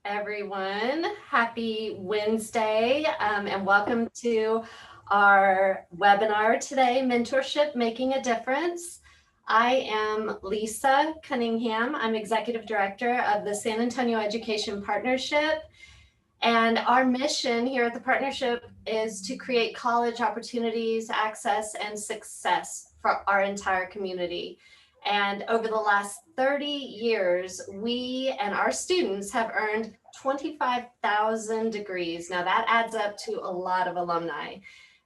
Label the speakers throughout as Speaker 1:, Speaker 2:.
Speaker 1: everyone. Happy Wednesday, and welcome to our webinar today, Mentorship, Making a Difference. I am Lisa Cunningham. I'm Executive Director of the San Antonio Education Partnership. And our mission here at the partnership is to create college opportunities, access, and success for our entire community. And over the last 30 years, we and our students have earned 25,000 degrees. Now that adds up to a lot of alumni.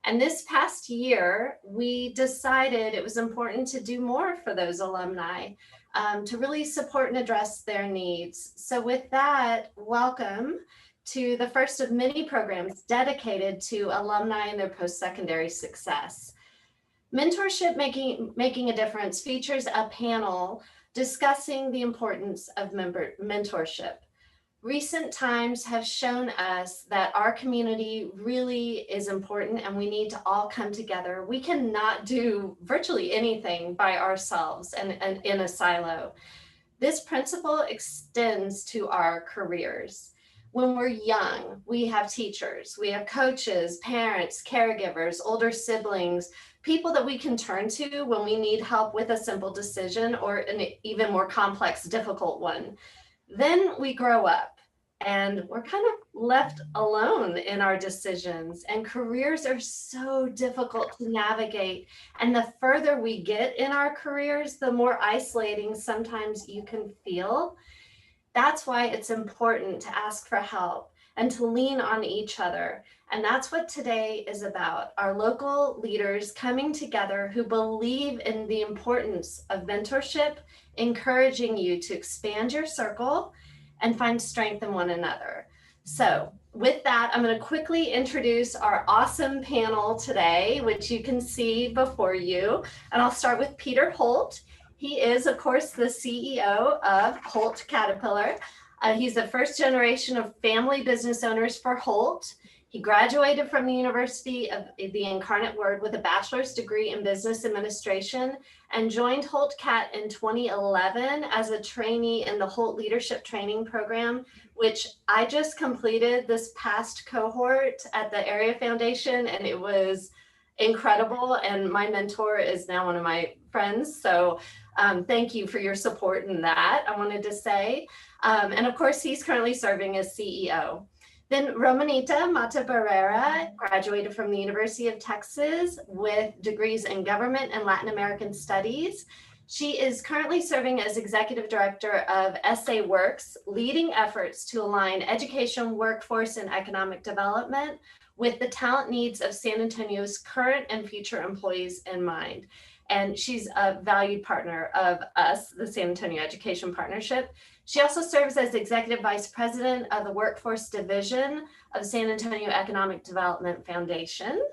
Speaker 1: And this past year, we decided it was important to do more for those alumni, to really support and address their needs. So with that, welcome to the first of many programs dedicated to alumni and their post-secondary success. Mentorship Making a Difference features a panel discussing the importance of mentorship. Recent times have shown us that our community really is important and we need to all come together. We cannot do virtually anything by ourselves and in a silo. This principle extends to our careers. When we're young, we have teachers, we have coaches, parents, caregivers, older siblings, people that we can turn to when we need help with a simple decision or an even more complex, difficult one. Then we grow up and we're kind of left alone in our decisions, and careers are so difficult to navigate. And the further we get in our careers, the more isolating sometimes you can feel. That's why it's important to ask for help and to lean on each other. And that's what today is about. Our local leaders coming together who believe in the importance of mentorship, encouraging you to expand your circle and find strength in one another. So with that, I'm going to quickly introduce our awesome panel today, which you can see before you. And I'll start with Peter Holt. He is, of course, the CEO of Holt Caterpillar. He's the first generation of family business owners for Holt. He graduated from the University of the Incarnate Word with a bachelor's degree in business administration and joined Holt Cat in 2011 as a trainee in the Holt Leadership Training Program, which I just completed this past cohort at the Area Foundation, and it was incredible. And my mentor is now one of my friends. So thank you for your support in that, I wanted to say. And of course, he's currently serving as CEO. Then Romanita Mata Barrera graduated from the University of Texas with degrees in government and Latin American studies. She is currently serving as executive director of SA Works, leading efforts to align education, workforce, and economic development with the talent needs of San Antonio's current and future employees in mind. And she's a valued partner of us, the San Antonio Education Partnership. She also serves as Executive Vice President of the Workforce Division of San Antonio Economic Development Foundation.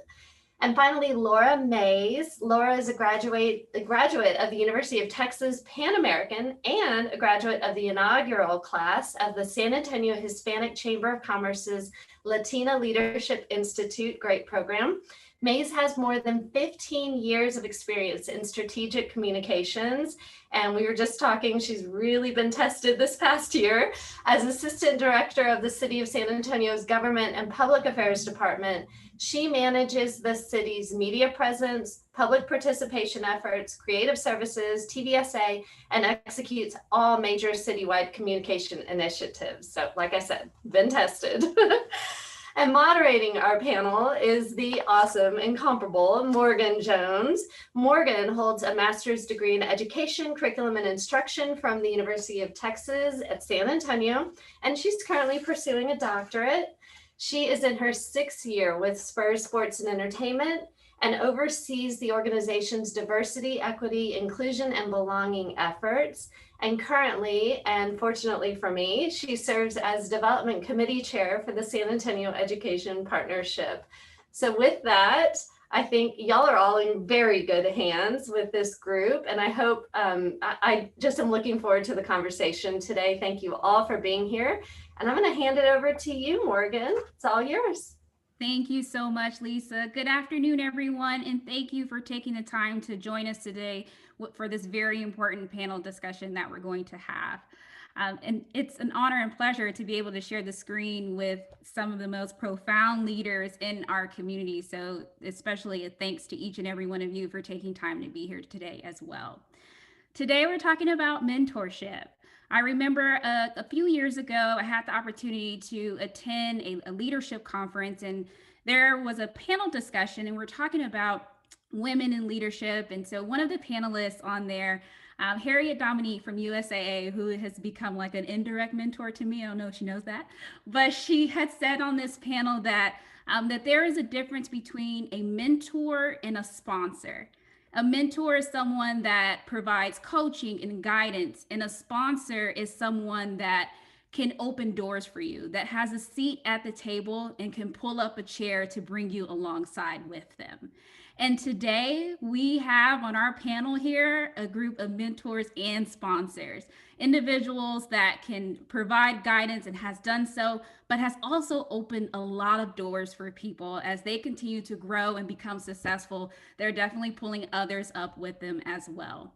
Speaker 1: And finally, Laura Mays. Laura is a graduate of the University of Texas Pan American and a graduate of the inaugural class of the San Antonio Hispanic Chamber of Commerce's Latina Leadership Institute GREAT program. Mays has more than 15 years of experience in strategic communications. And we were just talking, she's really been tested this past year as Assistant Director of the City of San Antonio's Government and Public Affairs Department. She manages the city's media presence, public participation efforts, creative services, TVSA, and executes all major citywide communication initiatives. So like I said, been tested. And moderating our panel is the awesome, incomparable Morgan Jones. Morgan holds a master's degree in education, curriculum, and instruction from the University of Texas at San Antonio, and she's currently pursuing a doctorate. She is in her 6th year with Spurs Sports and Entertainment and oversees the organization's diversity, equity, inclusion, and belonging efforts. And currently, and fortunately for me, she serves as Development Committee Chair for the San Antonio Education Partnership. So with that, I think y'all are all in very good hands with this group. And I hope, I just am looking forward to the conversation today. Thank you all for being here. And I'm going to hand it over to you, Morgan. It's all yours.
Speaker 2: Thank you so much, Lisa. Good afternoon, everyone, and thank you for taking the time to join us today for this very important panel discussion that we're going to have. And it's an honor and pleasure to be able to share the screen with some of the most profound leaders in our community. So especially a thanks to each and every one of you for taking time to be here today as well. Today we're talking about mentorship. I remember a few years ago, I had the opportunity to attend a leadership conference, and there was a panel discussion, and we're talking about women in leadership. And so one of the panelists on there, Harriet Dominique from USAA, who has become like an indirect mentor to me. I don't know if she knows that, but she had said on this panel that that there is a difference between a mentor and a sponsor. A mentor is someone that provides coaching and guidance, and a sponsor is someone that can open doors for you, that has a seat at the table and can pull up a chair to bring you alongside with them. And today we have on our panel here a group of mentors and sponsors, individuals that can provide guidance and has done so, but has also opened a lot of doors for people as they continue to grow and become successful. They're definitely pulling others up with them as well.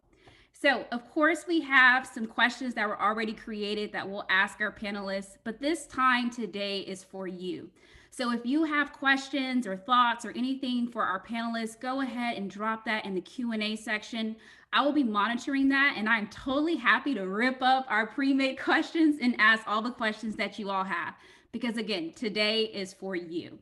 Speaker 2: So, of course, we have some questions that were already created that we'll ask our panelists, but this time today is for you. So if you have questions or thoughts or anything for our panelists, go ahead and drop that in the Q&A section. I will be monitoring that, and I'm totally happy to rip up our pre-made questions and ask all the questions that you all have, because again, today is for you.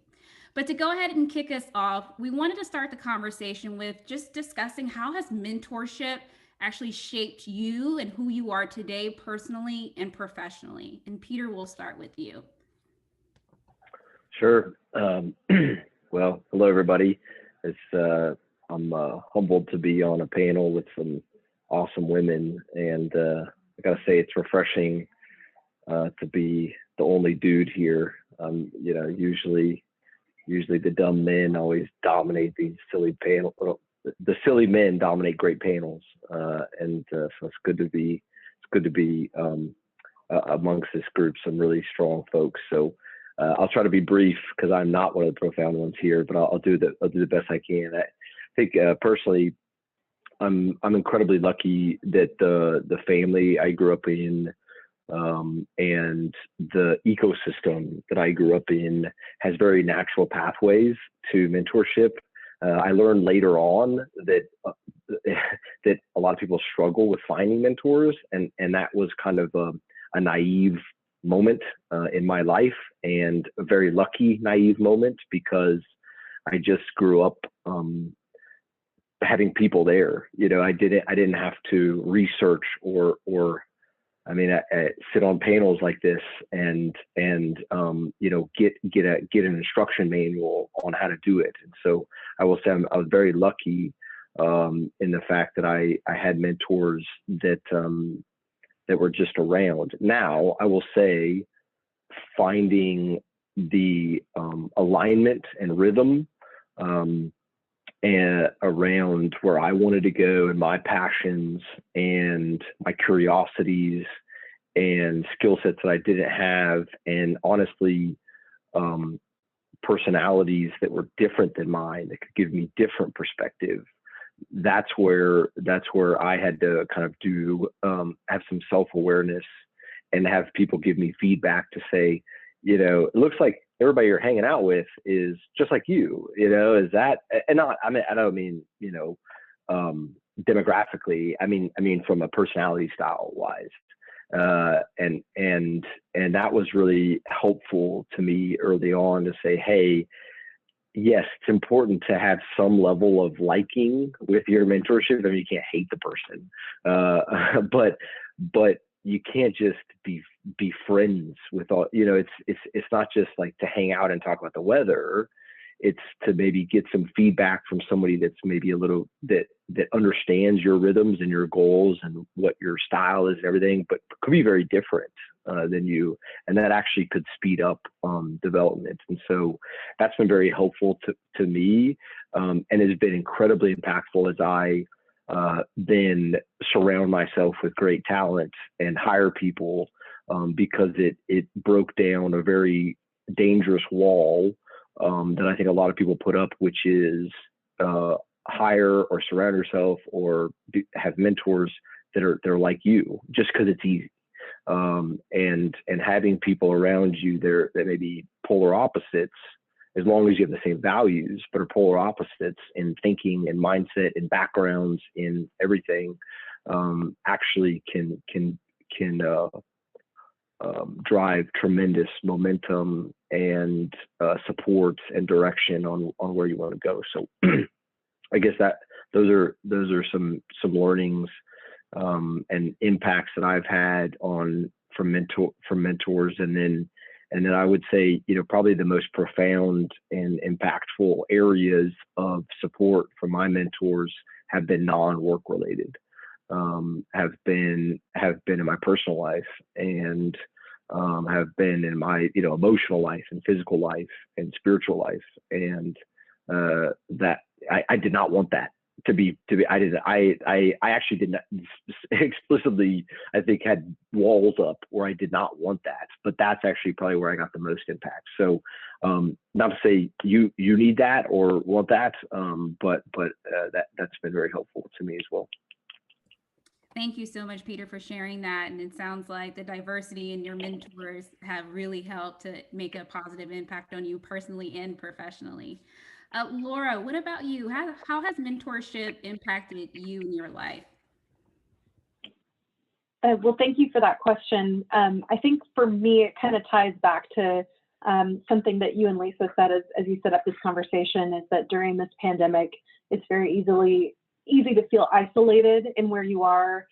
Speaker 2: But to go ahead and kick us off, we wanted to start the conversation with just discussing how has mentorship actually shaped you and who you are today personally and professionally. And Peter, we'll start with you.
Speaker 3: Sure. Well, hello, everybody. I'm humbled to be on a panel with some awesome women, and I gotta say it's refreshing to be the only dude here. You know, usually the dumb men always dominate these silly panels. The silly men dominate great panels, and so it's good to be amongst this group, some really strong folks. So I'll try to be brief because I'm not one of the profound ones here, but I'll do the best I can. I think personally, I'm incredibly lucky that the family I grew up in and the ecosystem that I grew up in has very natural pathways to mentorship. I learned later on that that a lot of people struggle with finding mentors, and that was kind of a naive moment in my life, and a very lucky naive moment, because I just grew up having people there. You know, I didn't have to research or I mean, I sit on panels like this and you know, get an instruction manual on how to do it. And so I will say I was very lucky in the fact that I had mentors that were just around. Now, I will say finding the alignment and rhythm and around where I wanted to go, and my passions and my curiosities and skill sets that I didn't have, and honestly, personalities that were different than mine that could give me different perspective. That's where I had to kind of do have some self-awareness and have people give me feedback to say, you know, it looks like everybody you're hanging out with is just like you know, is that, and not, I mean, I don't mean, you know, demographically, I mean from a personality style wise. And that was really helpful to me early on to say, hey, yes, it's important to have some level of liking with your mentorship. I mean, you can't hate the person, but you can't just be friends with all, you know, it's not just like to hang out and talk about the weather. It's to maybe get some feedback from somebody that's maybe a little that understands your rhythms and your goals and what your style is and everything, but could be very different than you, and that actually could speed up development. And so that's been very helpful to me, and has been incredibly impactful as I then surround myself with great talent and hire people, because it broke down a very dangerous wall that I think a lot of people put up, which is hire or surround yourself or have mentors that are like you, just because it's easy. and having people around you there that may be polar opposites, as long as you have the same values, but are polar opposites in thinking and mindset and backgrounds in everything, actually can drive tremendous momentum and support and direction on where you want to go. So I guess that those are some learnings and impacts that I've had from mentors, and then I would say, probably the most profound and impactful areas of support from my mentors have been non-work related, have been in my personal life, and have been in my emotional life and physical life and spiritual life, and that I did not want that I actually did not explicitly, I think, had walls up where I did not want that, but that's actually probably where I got the most impact. So not to say you need that or want that, but that's been very helpful to me as well.
Speaker 2: Thank you so much, Peter, for sharing that. And it sounds like the diversity in your mentors have really helped to make a positive impact on you personally and professionally. Laura, what about you? How has mentorship impacted you in your life?
Speaker 4: Well, thank you for that question. I think for me, it kind of ties back to something that you and Lisa said as you set up this conversation, is that during this pandemic, it's very easy to feel isolated in where you are.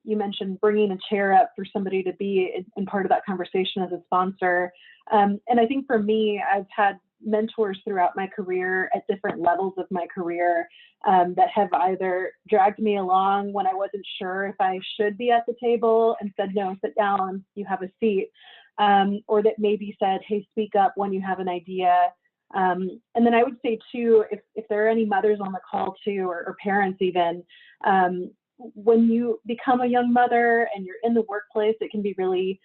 Speaker 4: You mentioned bringing a chair up for somebody to be in part of that conversation as a sponsor. And I think for me, I've had mentors throughout my career at different levels of my career that have either dragged me along when I wasn't sure if I should be at the table and said, no, sit down, you have a seat, or that maybe said, hey, speak up when you have an idea. And then I would say too, if there are any mothers on the call too, or parents even, when you become a young mother and you're in the workplace, it can be really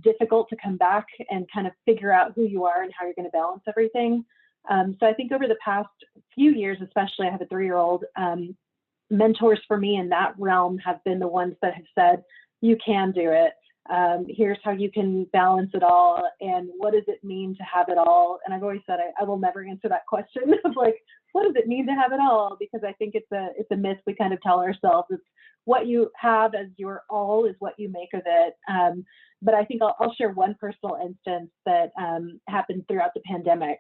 Speaker 4: difficult to come back and kind of figure out who you are and how you're going to balance everything. So I think over the past few years, especially, I have a 3-year-old, mentors for me in that realm have been the ones that have said, you can do it. Here's how you can balance it all. And what does it mean to have it all? And I've always said, I will never answer that question of like, what does it mean to have it all? Because I think it's a myth we kind of tell ourselves. It's what you have as your all is what you make of it. But I think I'll share one personal instance that happened throughout the pandemic.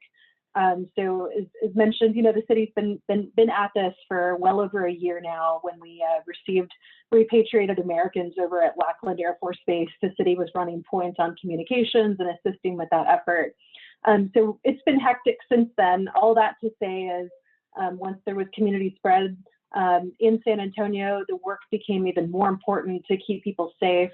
Speaker 4: So as mentioned, the city's been at this for well over a year now. When we received repatriated Americans over at Lackland Air Force Base, the city was running points on communications and assisting with that effort. So it's been hectic since then. All that to say is, once there was community spread in San Antonio, the work became even more important to keep people safe.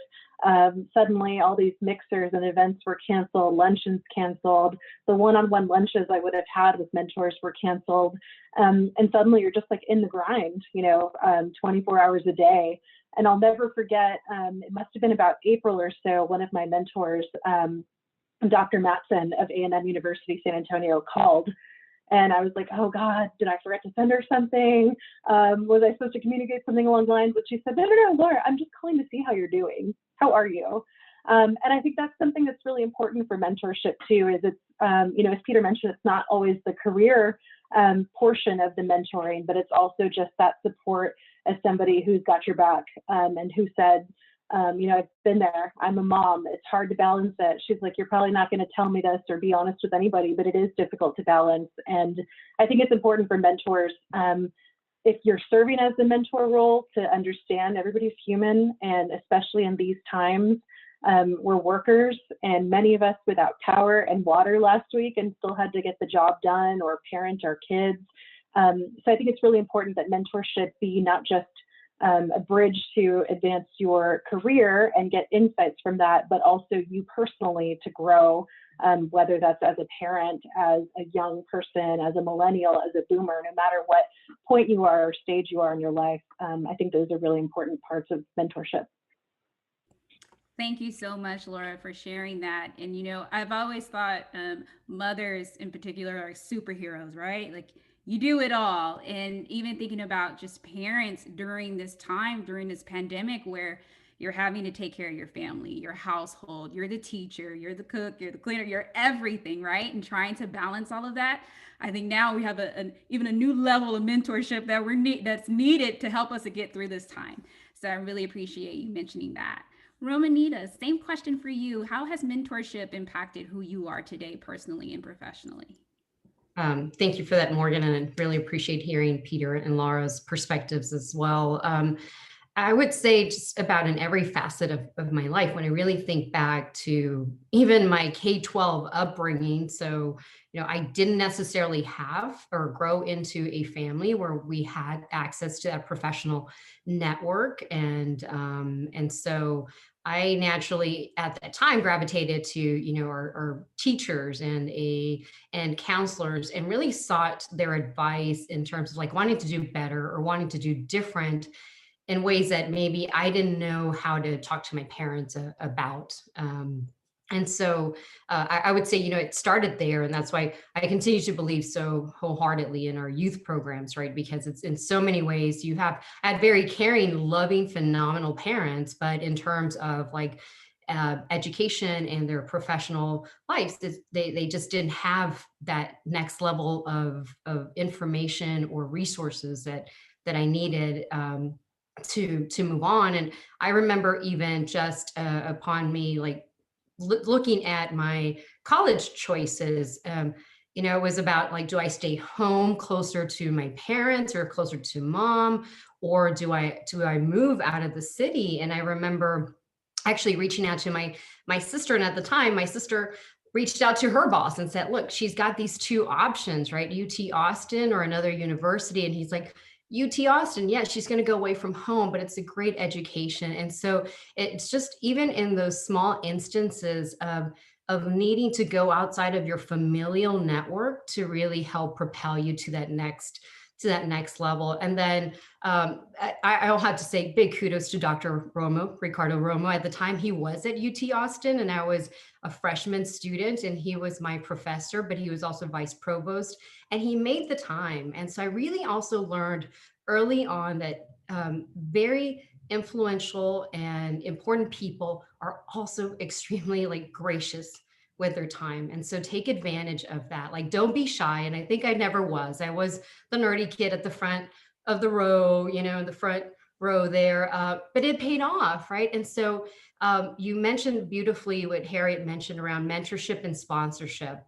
Speaker 4: Suddenly, all these mixers and events were canceled, luncheons canceled, the one-on-one lunches I would have had with mentors were canceled. And suddenly you're just like in the grind, 24 hours a day. And I'll never forget, it must have been about April or so, one of my mentors, Dr. Matson of A&M University San Antonio, called. And I was like, oh God, did I forget to send her something? Was I supposed to communicate something along the lines? But she said, no, Laura, I'm just calling to see how you're doing. How are you? And I think that's something that's really important for mentorship too, is it's, as Peter mentioned, it's not always the career portion of the mentoring, but it's also just that support as somebody who's got your back and who said, I've been there. I'm a mom. It's hard to balance it. She's like, you're probably not going to tell me this or be honest with anybody, but it is difficult to balance. And I think it's important for mentors, if you're serving as the mentor role, to understand everybody's human. And especially in these times, we're workers, and many of us without power and water last week and still had to get the job done or parent our kids. So I think it's really important that mentorship be not just a bridge to advance your career and get insights from that, but also you personally to grow, whether that's as a parent, as a young person, as a millennial, as a boomer, no matter what point you are or stage you are in your life. I think those are really important parts of mentorship.
Speaker 2: Thank you so much, Laura, for sharing that. And, I've always thought mothers in particular are superheroes, right? Like, you do it all. And even thinking about just parents during this time, during this pandemic, where, you're having to take care of your family, your household, you're the teacher, you're the cook, you're the cleaner, you're everything, right? And trying to balance all of that. I think now we have even a new level of mentorship that's needed to help us to get through this time. So I really appreciate you mentioning that. Romanita, same question for you. How has mentorship impacted who you are today, personally and professionally?
Speaker 5: Thank you for that, Morgan, and I really appreciate hearing Peter and Laura's perspectives as well. I would say just about in every facet of my life, when I really think back to even my K-12 upbringing. So, I didn't necessarily have or grow into a family where we had access to that professional network. And so I naturally at that time gravitated to, our teachers and counselors, and really sought their advice in terms of like wanting to do better or wanting to do different in ways that maybe I didn't know how to talk to my parents about. And so I would say, it started there. And that's why I continue to believe so wholeheartedly in our youth programs, right? Because it's in so many ways I had very caring, loving, phenomenal parents, but in terms of like education and their professional lives, they just didn't have that next level of information or resources that I needed to move on. And I remember even just upon me like looking at my college choices, it was about like, do I stay home closer to my parents or closer to mom, or do I move out of the city? And I remember actually reaching out to my sister, and at the time, my sister reached out to her boss and said, look, she's got these two options, right? UT Austin or another university. And he's like, UT Austin, yeah, she's going to go away from home, but it's a great education. And so it's just even in those small instances of needing to go outside of your familial network to really help propel you to that next level. And then I'll have to say big kudos to Dr. Ricardo Romo. At the time, he was at UT Austin, and I was a freshman student, and he was my professor, but he was also vice provost, and he made the time. And so I really also learned early on that very influential and important people are also extremely like gracious with their time. And so take advantage of that. Like, don't be shy. And I think I never was. I was the nerdy kid at the front of the row, in the front row there, but it paid off, right? And so you mentioned beautifully what Harriet mentioned around mentorship and sponsorship.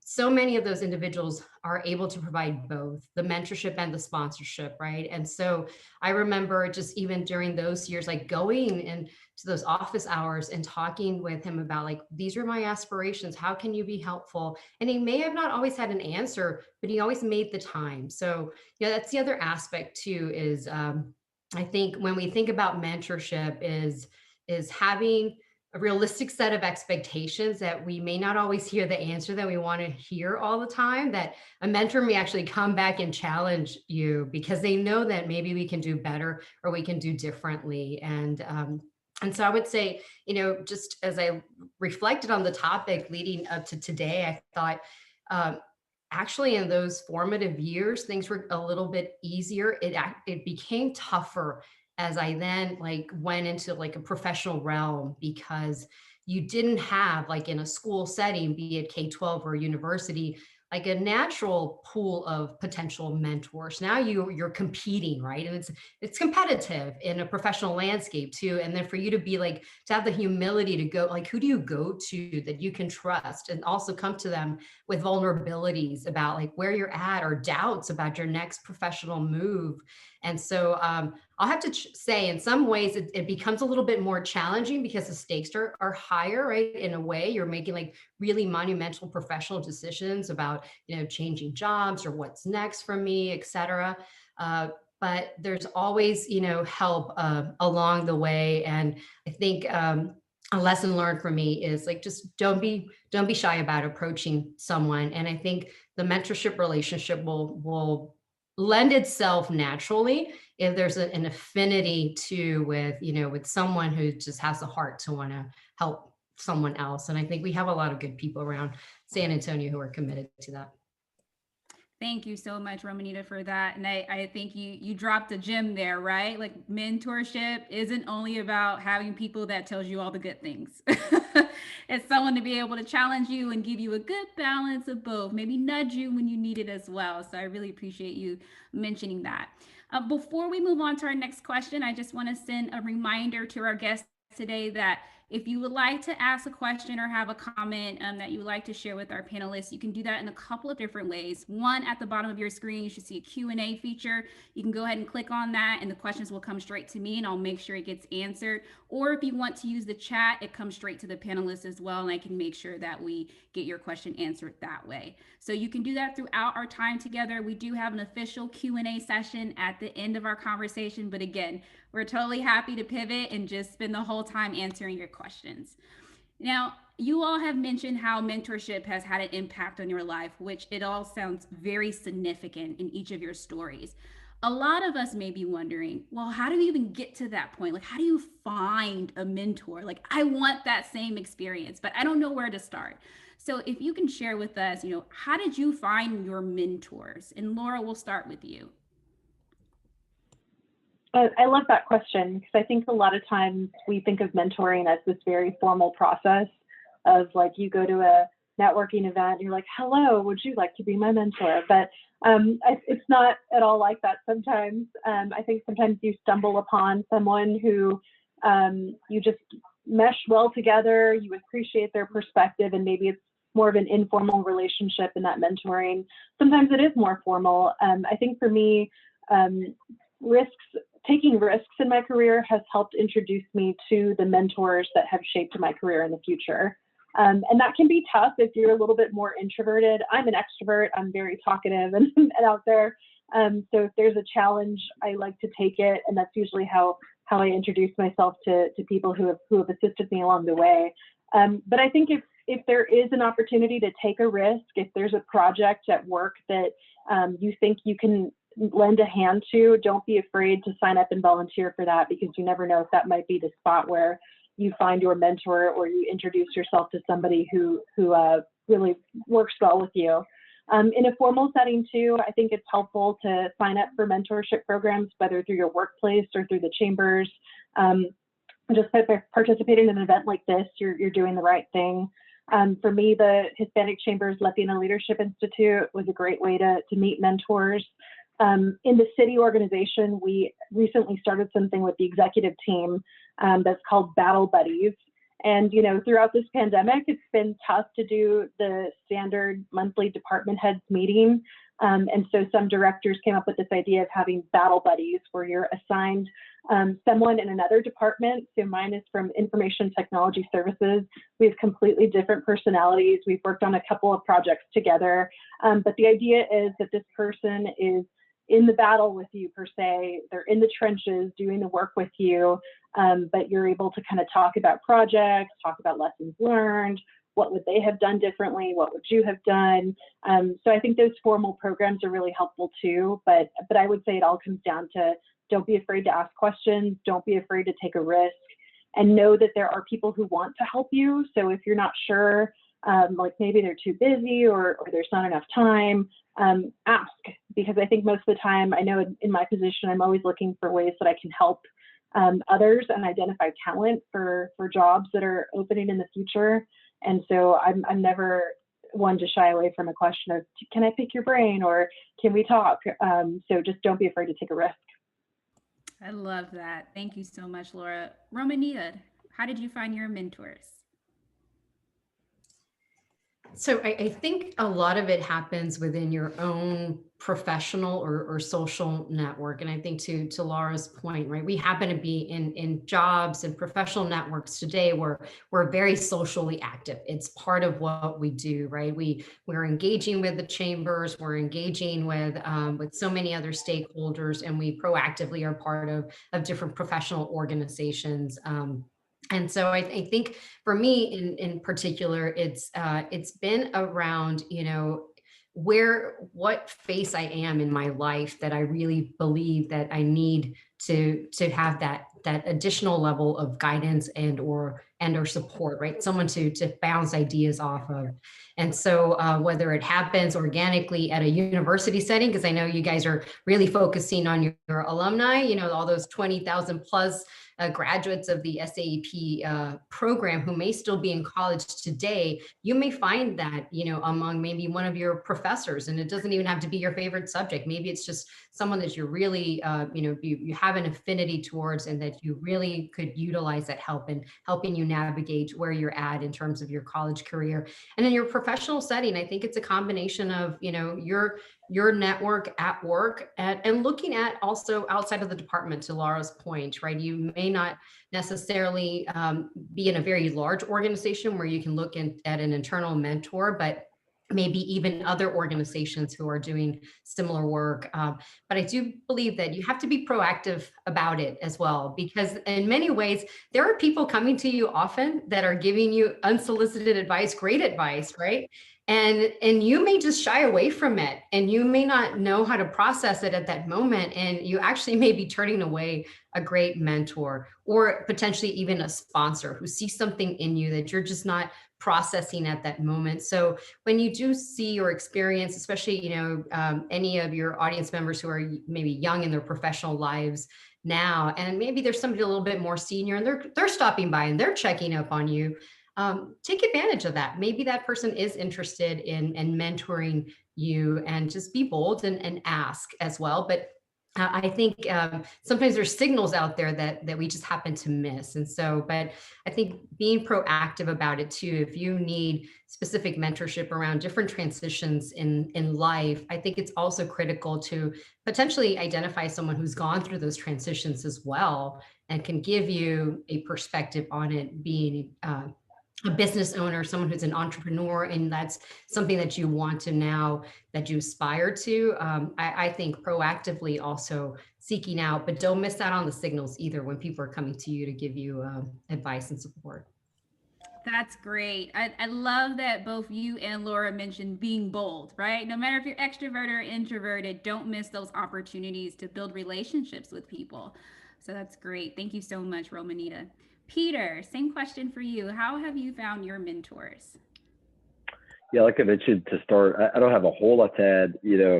Speaker 5: So many of those individuals are able to provide both the mentorship and the sponsorship, right? And so I remember just even during those years, like going into those office hours and talking with him about like, these are my aspirations. How can you be helpful? And he may have not always had an answer, but he always made the time. So, that's the other aspect too, is I think when we think about mentorship is having a realistic set of expectations that we may not always hear the answer that we want to hear all the time, that a mentor may actually come back and challenge you because they know that maybe we can do better or we can do differently. And so I would say, just as I reflected on the topic leading up to today, I thought actually in those formative years, things were a little bit easier. It became tougher as I then like went into like a professional realm, because you didn't have like in a school setting, be it K-12 or university, like a natural pool of potential mentors. Now you're competing, right? And it's competitive in a professional landscape too. And then for you to be like, to have the humility to go, like, who do you go to that you can trust, and also come to them with vulnerabilities about like where you're at or doubts about your next professional move. And so I'll have to say in some ways it becomes a little bit more challenging because the stakes are higher, right? In a way, you're making like really monumental professional decisions about, changing jobs or what's next for me, et cetera. But there's always, help along the way. And I think a lesson learned for me is like, just don't be shy about approaching someone. And I think the mentorship relationship will lend itself naturally if there's an affinity with someone who just has the heart to want to help someone else. And I think we have a lot of good people around San Antonio who are committed to that.
Speaker 2: Thank you so much, Romanita, for that. And I think you dropped a gem there, right? Like mentorship isn't only about having people that tells you all the good things. It's someone to be able to challenge you and give you a good balance of both, maybe nudge you when you need it as well. So I really appreciate you mentioning that. Before we move on to our next question, I just want to send a reminder to our guests today that if you would like to ask a question or have a comment that you would like to share with our panelists, you can do that in a couple of different ways. One, at the bottom of your screen, you should see a Q&A feature. You can go ahead and click on that and the questions will come straight to me and I'll make sure it gets answered. Or if you want to use the chat, it comes straight to the panelists as well, and I can make sure that we get your question answered that way. So you can do that throughout our time together. We do have an official Q&A session at the end of our conversation, but again, we're totally happy to pivot and just spend the whole time answering your questions. Now, you all have mentioned how mentorship has had an impact on your life, which it all sounds very significant in each of your stories. A lot of us may be wondering, well, how do you even get to that point? Like, how do you find a mentor? Like, I want that same experience, but I don't know where to start. So if you can share with us, how did you find your mentors? And Laura, we'll start with you.
Speaker 4: I love that question because I think a lot of times we think of mentoring as this very formal process of like you go to a networking event and you're like, hello, would you like to be my mentor? But it's not at all like that sometimes. I think sometimes you stumble upon someone who you just mesh well together, you appreciate their perspective, and maybe it's more of an informal relationship in that mentoring. Sometimes it is more formal. I think for me, taking risks in my career has helped introduce me to the mentors that have shaped my career in the future. And that can be tough if you're a little bit more introverted. I'm an extrovert. I'm very talkative and out there. So if there's a challenge, I like to take it. And that's usually how I introduce myself to people who have assisted me along the way. But I think if there is an opportunity to take a risk, if there's a project at work that you think you can lend a hand to, don't be afraid to sign up and volunteer for that, because you never know if that might be the spot where you find your mentor or you introduce yourself to somebody who really works well with you. In a formal setting too, I think it's helpful to sign up for mentorship programs, whether through your workplace or through the chambers. Just by participating in an event like this, you're doing the right thing. For me, the Hispanic Chambers Latina Leadership Institute was a great way to meet mentors. In the city organization, we recently started something with the executive team that's called Battle Buddies. And, throughout this pandemic, it's been tough to do the standard monthly department heads meeting. And so some directors came up with this idea of having battle buddies where you're assigned someone in another department. So mine is from Information Technology Services. We have completely different personalities. We've worked on a couple of projects together. But the idea is that this person is in the battle with you per se. They're in the trenches doing the work with you, but you're able to kind of talk about projects, talk about lessons learned, what would they have done differently, what would you have done. So I think those formal programs are really helpful too, but I would say it all comes down to don't be afraid to ask questions, don't be afraid to take a risk, and know that there are people who want to help you. So if you're not sure, like maybe they're too busy or there's not enough time, ask, because I think most of the time, I know in my position, I'm always looking for ways that I can help others and identify talent for jobs that are opening in the future. And so I'm never one to shy away from a question of, can I pick your brain or can we talk? So just don't be afraid to take a risk.
Speaker 2: I love that. Thank you so much, Laura. Romanita, how did you find your mentors?
Speaker 5: So I think a lot of it happens within your own professional or social network. And I think to Laura's point, right, we happen to be in jobs and professional networks today where we're very socially active. It's part of what we do, right? We're engaging with the chambers, we're engaging with so many other stakeholders, and we proactively are part of different professional organizations. And so I think for me in particular, it's been around, what phase I am in my life that I really believe that I need to have that additional level of guidance and or and or support, right? Someone to bounce ideas off of. And so whether it happens organically at a university setting, because I know you guys are really focusing on your alumni, all those 20,000 plus graduates of the SAEP program who may still be in college today, you may find that, among maybe one of your professors, and it doesn't even have to be your favorite subject. Maybe it's just someone that you're really, you have an affinity towards, and that you really could utilize that help in helping you navigate where you're at in terms of your college career. And in your professional setting, I think it's a combination of, your network at work and looking at also outside of the department, to Laura's point, right? You may not necessarily be in a very large organization where you can look at an internal mentor, but maybe even other organizations who are doing similar work. But I do believe that you have to be proactive about it as well, because in many ways, there are people coming to you often that are giving you unsolicited advice, great advice, right? And you may just shy away from it, and you may not know how to process it at that moment. And you actually may be turning away a great mentor, or potentially even a sponsor who sees something in you that you're just not processing at that moment. So when you do see or experience, especially, any of your audience members who are maybe young in their professional lives now, and maybe there's somebody a little bit more senior and they're stopping by and they're checking up on you, take advantage of that. Maybe that person is interested in mentoring you, and just be bold and ask as well. But I think sometimes there's signals out there that we just happen to miss. And so, but I think being proactive about it too, if you need specific mentorship around different transitions in life, I think it's also critical to potentially identify someone who's gone through those transitions as well, and can give you a perspective on it, being a business owner, someone who's an entrepreneur, and that's something that you want to now, that you aspire to. I think proactively also seeking out, but don't miss out on the signals either when people are coming to you to give you advice and support.
Speaker 2: That's great. I love that both you and Laura mentioned being bold, right? No matter if you're extroverted or introverted, don't miss those opportunities to build relationships with people. So that's great. Thank you so much, Romanita. Peter, same question for you. How have you found your mentors?
Speaker 3: Yeah, like I mentioned to start, I don't have a whole lot to add,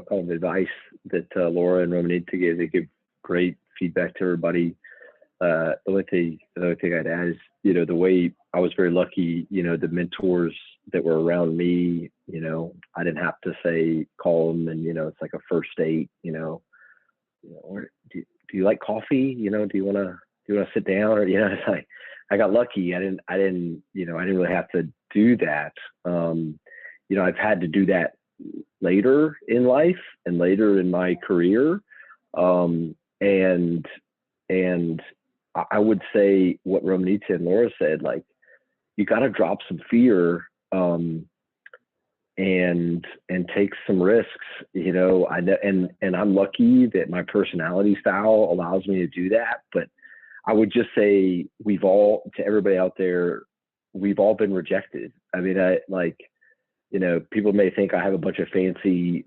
Speaker 3: kind of advice that Laura and Romanita gave. They give great feedback to everybody. The only thing I'd add is, the way I was very lucky, the mentors that were around me, I didn't have to say, call them and, it's like a first date, or do you like coffee? Do you want to sit down? Or, it's like, I got lucky. I didn't really have to do that. I've had to do that later in life and later in my career. And I would say what Romanita and Laura said, like, you got to drop some fear, and take some risks, and I'm lucky that my personality style allows me to do that. But I would just say to everybody out there, we've all been rejected. I mean, people may think I have a bunch of fancy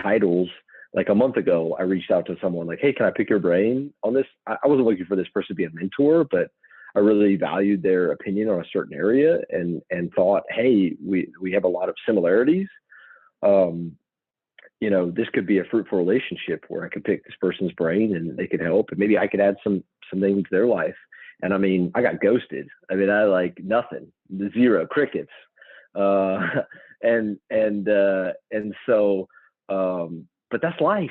Speaker 3: titles. Like a month ago, I reached out to someone like, hey, can I pick your brain on this? I wasn't looking for this person to be a mentor, but I really valued their opinion on a certain area, and thought, hey, we have a lot of similarities. This could be a fruitful relationship where I could pick this person's brain and they could help, and maybe I could add some things to their life. And I mean, I got ghosted. I mean, I like nothing, zero, crickets. But that's life,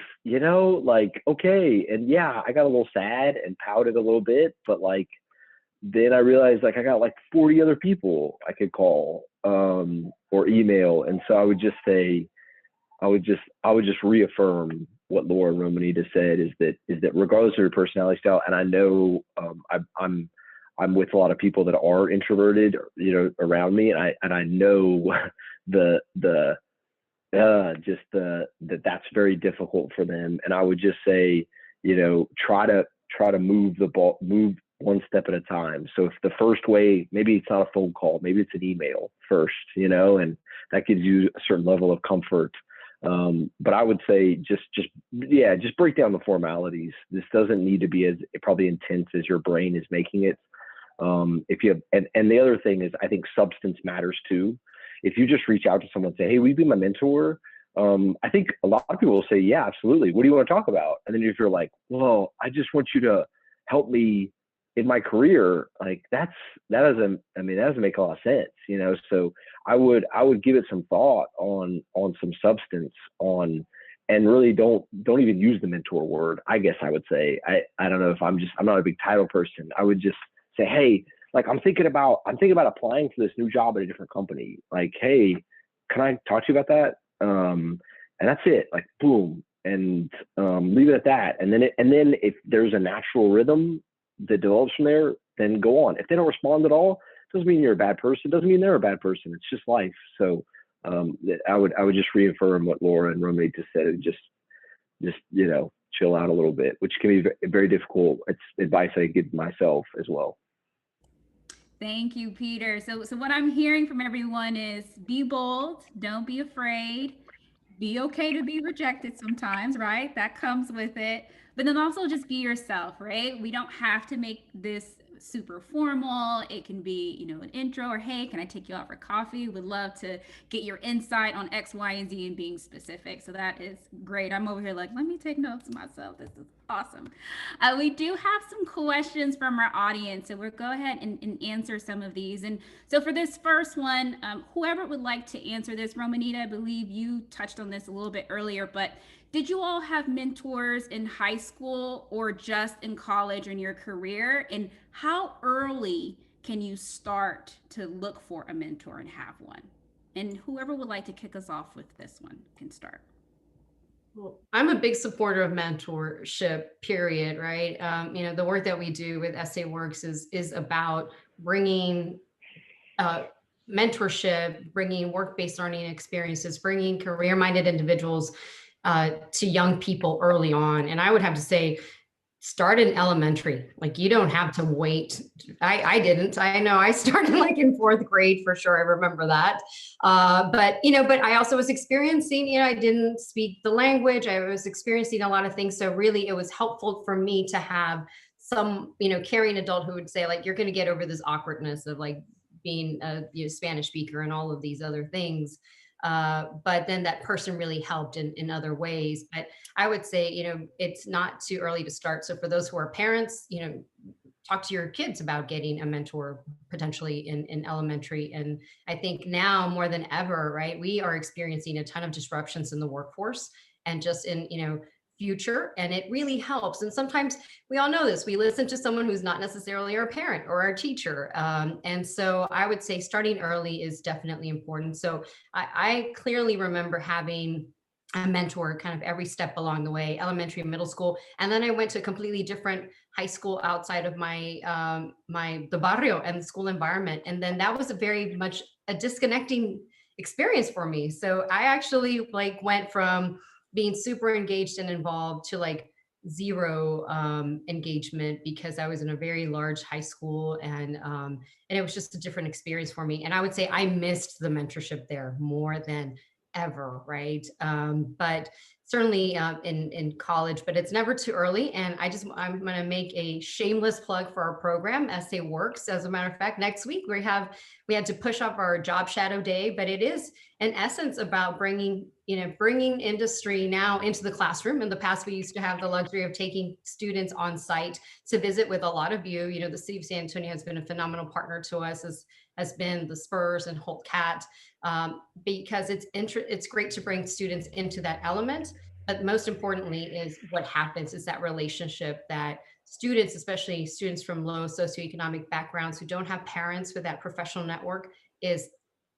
Speaker 3: okay. And yeah, I got a little sad and pouted a little bit, but then I realized I got 40 other people I could call, or email. And so I would just say, I would just reaffirm what Laura and Romanita said, is that regardless of your personality style, and I know I'm with a lot of people that are introverted, around me, and I know that's very difficult for them. And I would just say, try to move one step at a time. So if the first way, maybe it's not a phone call, maybe it's an email first, and that gives you a certain level of comfort. But I would say just break down the formalities. This doesn't need to be as probably intense as your brain is making it. If you have, and the other thing is, I think substance matters too. If you just reach out to someone and say, hey, will you be my mentor? I think a lot of people will say, yeah, absolutely. What do you want to talk about? And then if you're like, well, I just want you to help me in my career, like that doesn't make a lot of sense, you know? So I would give it some thought on some substance on, and really don't even use the mentor word. I guess I would say, I don't know if I'm not a big title person. I would just say, hey, like I'm thinking about applying for this new job at a different company. Like, hey, can I talk to you about that? And that's it, like boom, and leave it at that. And then if there's a natural rhythm that develops from there, then go on. If they don't respond at all, doesn't mean you're a bad person. Doesn't mean they're a bad person. It's just life. So I would just reaffirm what Laura and Romney just said, and just you know, chill out a little bit, which can be very difficult. It's advice I give myself as well.
Speaker 2: Thank you, Peter. So what I'm hearing from everyone is be bold, don't be afraid, be okay to be rejected sometimes, right? That comes with it. But then also just be yourself, right? We don't have to make this super formal. It can be, you know, an intro or, hey, can I take you out for coffee? Would love to get your insight on X, Y, and Z and being specific. So that is great. I'm over here like, let me take notes myself. This is awesome. We do have some questions from our audience, so we'll go ahead and answer some of these. And so for this first one, whoever would like to answer this, Romanita, I believe you touched on this a little bit earlier, but did you all have mentors in high school or just in college or in your career? And how early can you start to look for a mentor and have one? And whoever would like to kick us off with this one can start.
Speaker 5: Well, I'm a big supporter of mentorship, period, right? You know, the work that we do with SA Works is about bringing mentorship, bringing work-based learning experiences, bringing career-minded individuals to young people early on. And I would have to say, start in elementary. Like you don't have to wait. I didn't. I know I started like in 4th grade for sure. I remember that. But I also was experiencing, I didn't speak the language. I was experiencing a lot of things. So really it was helpful for me to have some, caring adult who would say like, you're going to get over this awkwardness of like being a Spanish speaker and all of these other things. But then that person really helped in other ways. But I would say, it's not too early to start. So for those who are parents, talk to your kids about getting a mentor potentially in elementary. And I think now more than ever, right, we are experiencing a ton of disruptions in the workforce and just in, future, and it really helps. And sometimes we all know this, we listen to someone who's not necessarily our parent or our teacher. And so I would say starting early is definitely important. So I clearly remember having a mentor kind of every step along the way, elementary, middle school. And then I went to a completely different high school outside of my the barrio and the school environment. And then that was a very much a disconnecting experience for me. So I actually like went from being super engaged and involved to like zero engagement because I was in a very large high school and it was just a different experience for me. And I would say I missed the mentorship there more than ever, right? But certainly in college, but it's never too early. And I'm going to make a shameless plug for our program, SA Works. As a matter of fact, next week we had to push off our job shadow day, but it is in essence about bringing industry now into the classroom. In the past, we used to have the luxury of taking students on site to visit with a lot of you. The city of San Antonio has been a phenomenal partner to us, has been the Spurs and Holt Cat, because it's great to bring students into that element. But most importantly is what happens is that relationship that students, especially students from low socioeconomic backgrounds who don't have parents with that professional network, is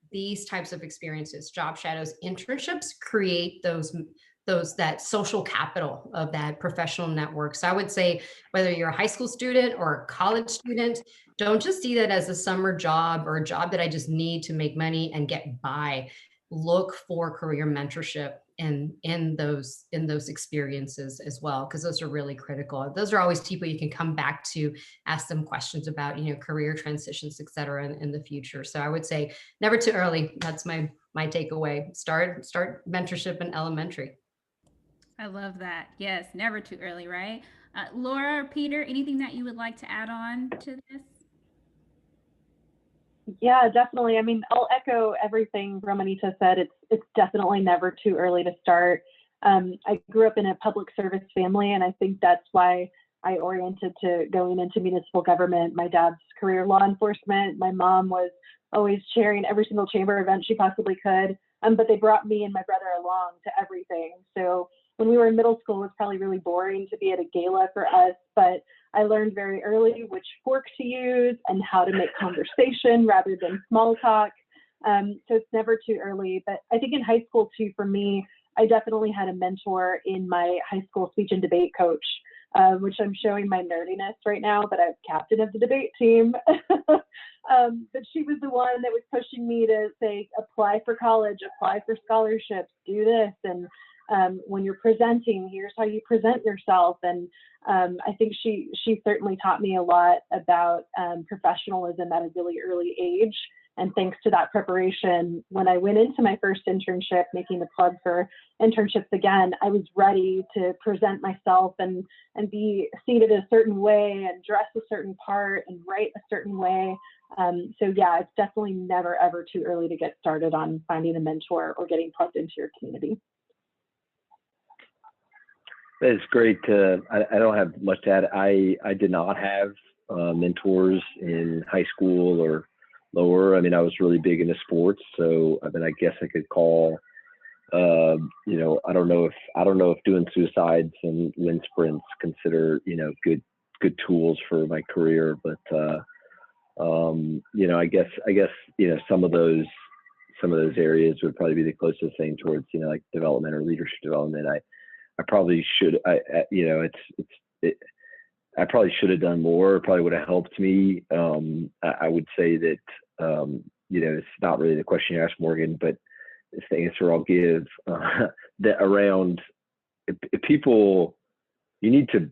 Speaker 5: these types of experiences, job shadows, internships create that social capital of that professional network. So I would say whether you're a high school student or a college student, don't just see that as a summer job or a job that I just need to make money and get by. Look for career mentorship in those experiences as well, because those are really critical. Those are always people you can come back to, ask them questions about career transitions, et cetera, in the future. So I would say never too early. That's my takeaway. Start mentorship in elementary.
Speaker 2: I love that. Yes, never too early, right? Laura or Peter, anything that you would like to add on to this?
Speaker 4: Yeah, definitely. I mean, I'll echo everything Romanita said. It's definitely never too early to start. I grew up in a public service family, and I think that's why I oriented to going into municipal government. My dad's career law enforcement. My mom was always chairing every single chamber event she possibly could. But they brought me and my brother along to everything. So when we were in middle school, it was probably really boring to be at a gala for us, but I learned very early which fork to use and how to make conversation rather than small talk. So it's never too early. But I think in high school too, for me, I definitely had a mentor in my high school speech and debate coach, which I'm showing my nerdiness right now, but I'm captain of the debate team. But she was the one that was pushing me to say, apply for college, apply for scholarships, do this. And when you're presenting, here's how you present yourself. And I think she certainly taught me a lot about professionalism at a really early age. And thanks to that preparation, when I went into my first internship, making the plug for internships again, I was ready to present myself and be seated a certain way and dress a certain part and write a certain way. So yeah, it's definitely never, ever too early to get started on finding a mentor or getting plugged into your community.
Speaker 3: It's great. I don't have much to add. I did not have mentors in high school or lower. I mean, I was really big into sports, so I mean, I guess I could call. I don't know if doing suicides and wind sprints consider good tools for my career, but I guess some of those areas would probably be the closest thing towards like development or leadership development. I probably should. I probably should have done more. It probably would have helped me. I would say that it's not really the question you asked, Morgan, but it's the answer I'll give. That around people, you need to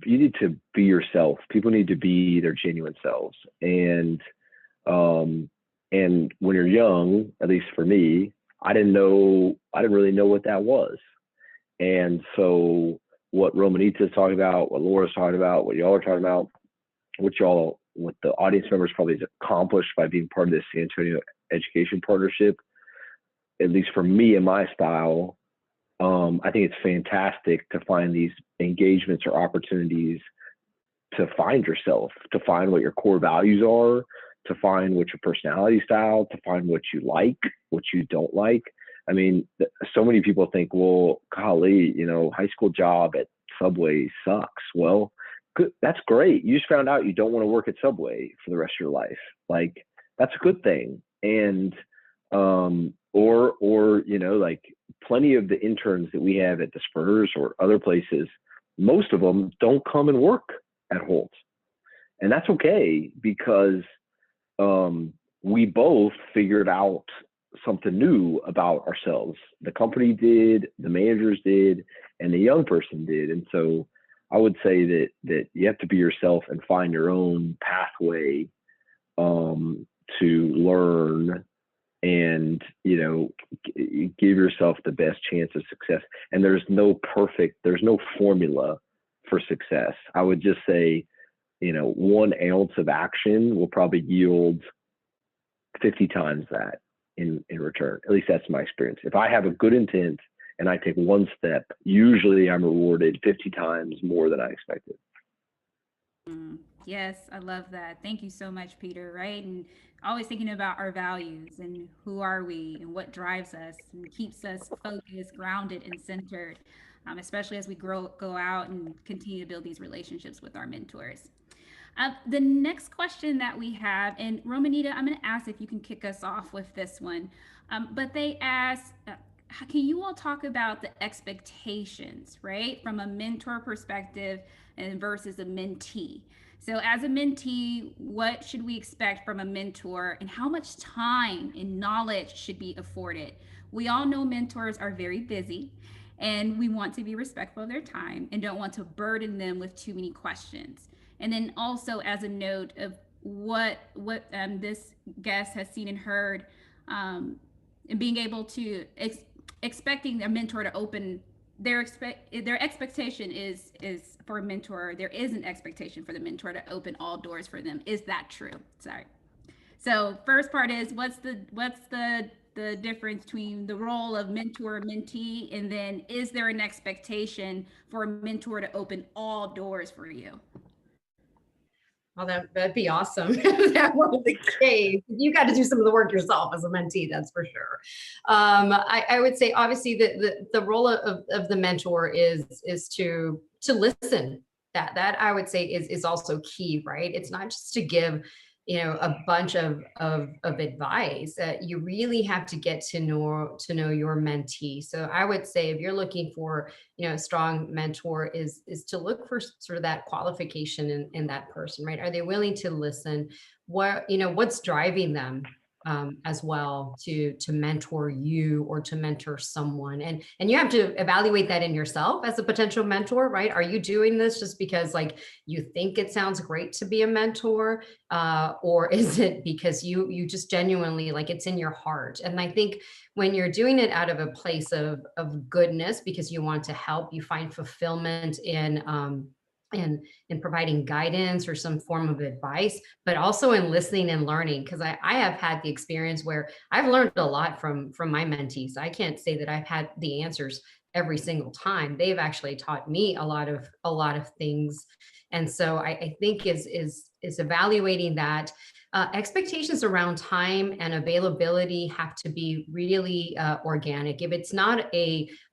Speaker 3: be yourself. People need to be their genuine selves, and when you're young, at least for me, I didn't really know what that was. And so what Romanita is talking about, what Laura's talking about, what y'all are talking about, what the audience members probably accomplished by being part of this San Antonio Education Partnership, at least for me and my style, I think it's fantastic to find these engagements or opportunities to find yourself, to find what your core values are, to find what your personality style, to find what you like, what you don't like. I mean, so many people think, well, golly, high school job at Subway sucks. Well, good. That's great. You just found out you don't want to work at Subway for the rest of your life. Like, that's a good thing. And, like plenty of the interns that we have at the Spurs or other places, most of them don't come and work at Holt. And that's okay, because we both figured out something new about ourselves. The company did, the managers did, and the young person did. And so I would say that you have to be yourself and find your own pathway to learn and give yourself the best chance of success. And there's no formula for success. I would just say 1 ounce of action will probably yield 50 times that in return. At least that's my experience. If I have a good intent and I take 1 step, usually I'm rewarded 50 times more than I expected.
Speaker 2: Yes, I love that. Thank you so much, Peter. Right. And always thinking about our values and who are we and what drives us and keeps us focused, grounded, and centered, especially as we go out and continue to build these relationships with our mentors. The next question that we have, and Romanita, I'm going to ask if you can kick us off with this one. But they ask, can you all talk about the expectations, right, from a mentor perspective and versus a mentee? So as a mentee, what should we expect from a mentor and how much time and knowledge should be afforded? We all know mentors are very busy and we want to be respectful of their time and don't want to burden them with too many questions. And then also as a note of what this guest has seen and heard, and being able to expecting a mentor to open their expectation is for a mentor. There is an expectation for the mentor to open all doors for them. Is that true? Sorry. So first part is what's the difference between the role of mentor mentee, and then is there an expectation for a mentor to open all doors for you?
Speaker 5: Well, that'd be awesome if that was the case. You got to do some of the work yourself as a mentee, that's for sure. I would say, obviously, the role of the mentor is to listen. That I would say is also key, right? It's not just to give, a bunch of advice. You really have to get to know your mentee. So I would say, if you're looking for, a strong mentor, is to look for sort of that qualification in that person, right? Are they willing to listen? What's driving them as well to mentor you or to mentor someone? And you have to evaluate that in yourself as a potential mentor, right? Are you doing this just because like you think it sounds great to be a mentor, or is it because you just genuinely, like, it's in your heart? And I think when you're doing it out of a place of goodness because you want to help, you find fulfillment in providing guidance or some form of advice, but also in listening and learning. Because I have had the experience where I've learned a lot from my mentees. I can't say that I've had the answers every single time. They've actually taught me a lot of things. And so I think is evaluating that. Expectations around time and availability have to be really organic. If it's not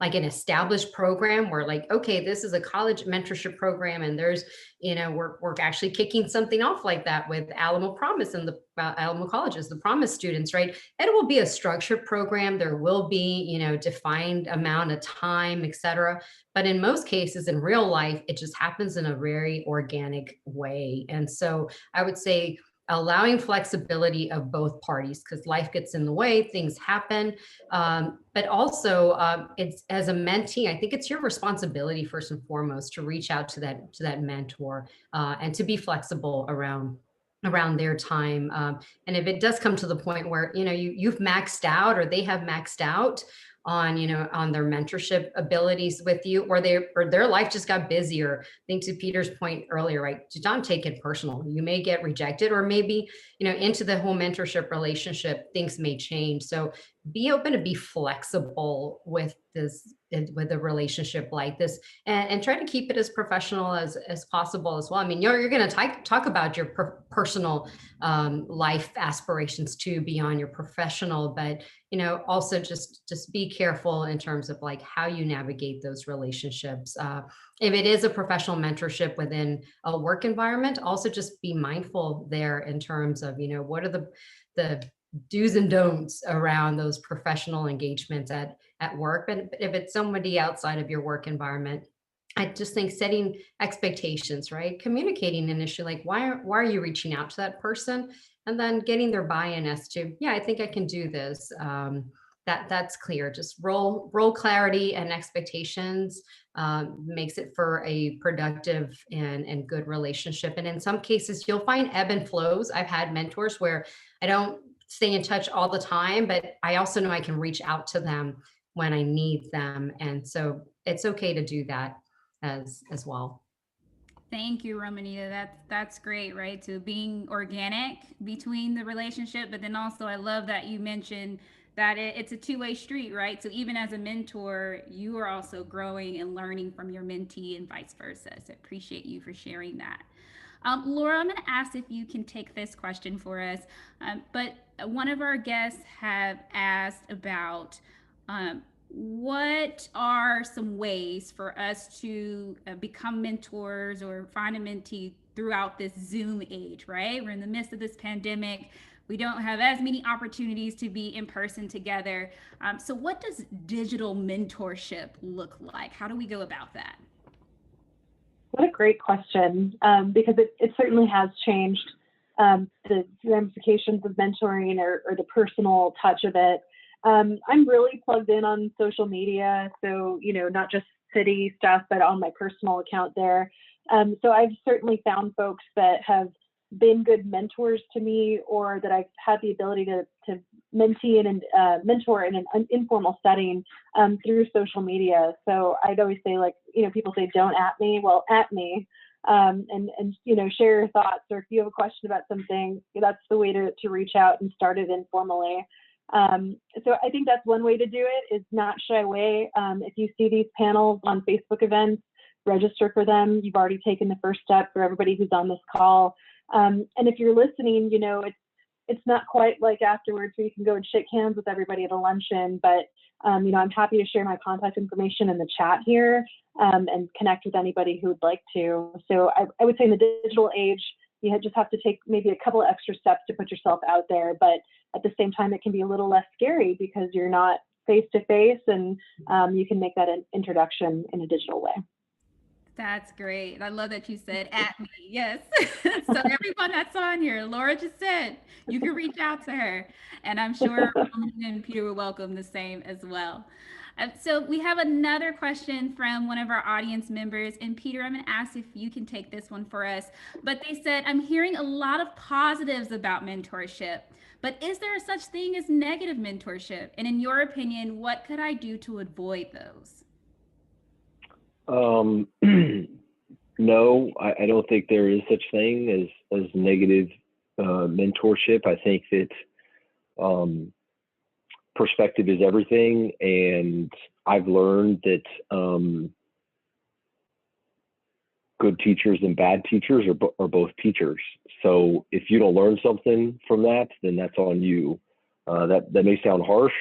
Speaker 5: like an established program where, like, okay, this is a college mentorship program, and there's, we're actually kicking something off like that with Alamo Promise and the Alamo colleges, the Promise students, right? It will be a structured program. There will be, defined amount of time, et cetera. But in most cases, in real life, it just happens in a very organic way. And so I would say, allowing flexibility of both parties, because life gets in the way, things happen. But also, it's, as a mentee, I think it's your responsibility first and foremost to reach out to that mentor and to be flexible around their time. And if it does come to the point where, you've maxed out, or they have maxed out on, on their mentorship abilities with you, or their life just got busier. I think, to Peter's point earlier, right? Don't take it personal. You may get rejected, or maybe, into the whole mentorship relationship, things may change. So be open to be flexible with with a relationship like this, and try to keep it as professional as possible as well. I mean, you're going to talk about your personal life aspirations too, beyond your professional, but also just be careful in terms of like how you navigate those relationships. If it is a professional mentorship within a work environment, also just be mindful there in terms of, what are the do's and don'ts around those professional engagements at work. But if it's somebody outside of your work environment, I just think setting expectations, right? Communicating initially, like, why are you reaching out to that person? And then getting their buy-in as to, yeah, I think I can do this. That's clear. Just role clarity and expectations makes it for a productive and good relationship. And in some cases, you'll find ebb and flows. I've had mentors where I don't stay in touch all the time, but I also know I can reach out to them when I need them. And so it's okay to do that as well.
Speaker 2: Thank you, Romanita. That's great, right? So being organic between the relationship, but then also I love that you mentioned that it's a two-way street, right? So even as a mentor, you are also growing and learning from your mentee and vice versa. So appreciate you for sharing that. Laura, I'm going to ask if you can take this question for us. But one of our guests have asked about what are some ways for us to become mentors or find a mentee throughout this Zoom age, right? We're in the midst of this pandemic. We don't have as many opportunities to be in person together. So what does digital mentorship look like? How do we go about that?
Speaker 4: What a great question, because it certainly has changed the ramifications of mentoring or the personal touch of it. I'm really plugged in on social media, so, not just city stuff, but on my personal account there. So I've certainly found folks that have been good mentors to me, or that I've had the ability to mentee and mentor in an informal setting through social media. So I'd always say, like, people say, don't at me. Well, at me. and share your thoughts, or if you have a question about something, that's the way to reach out and start it informally. So I think that's one way to do it, is not shy away. If you see these panels on Facebook events, register for them. You've already taken the first step for everybody who's on this call. And if you're listening, it's not quite like afterwards where you can go and shake hands with everybody at a luncheon, but I'm happy to share my contact information in the chat here, and connect with anybody who would like to. So I would say in the digital age, you just have to take maybe a couple of extra steps to put yourself out there, but at the same time, it can be a little less scary because you're not face to face, and you can make that an introduction in a digital way.
Speaker 2: That's great. I love that you said at me. Yes. So everyone that's on here, Laura just said you can reach out to her, and I'm sure Roman and Peter will welcome the same as well. So we have another question from one of our audience members, and Peter, I'm going to ask if you can take this one for us. But they said, I'm hearing a lot of positives about mentorship, but is there such thing as negative mentorship? And in your opinion, what could I do to avoid those?
Speaker 3: No, I don't think there is such thing as negative mentorship. I think that perspective is everything, and I've learned that good teachers and bad teachers are both teachers. So if you don't learn something from that, then that's on you. That may sound harsh.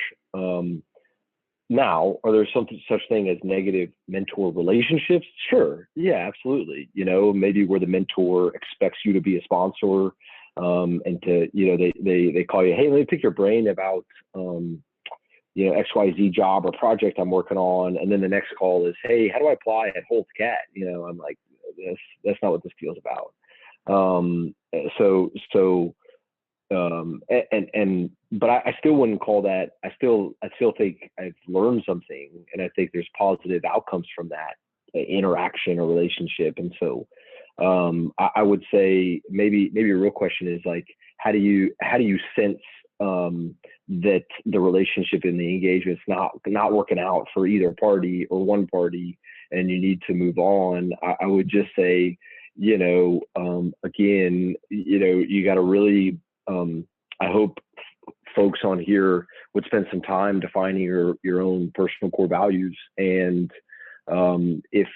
Speaker 3: Now, are there such thing as negative mentor relationships? Sure. Yeah, absolutely. Maybe where the mentor expects you to be a sponsor, and to, they call you, hey, let me pick your brain about, XYZ job or project I'm working on. And then the next call is, hey, how do I apply at Holt's Cat? I'm like, that's not what this deal's about. But I still wouldn't call that. I still think I've learned something, and I think there's positive outcomes from that interaction or relationship. And so I would say maybe a real question is like, how do you sense that the relationship and the engagement's not working out for either party or one party, and you need to move on? I would just say, again, you got to really. I hope folks on here would spend some time defining your own personal core values. And if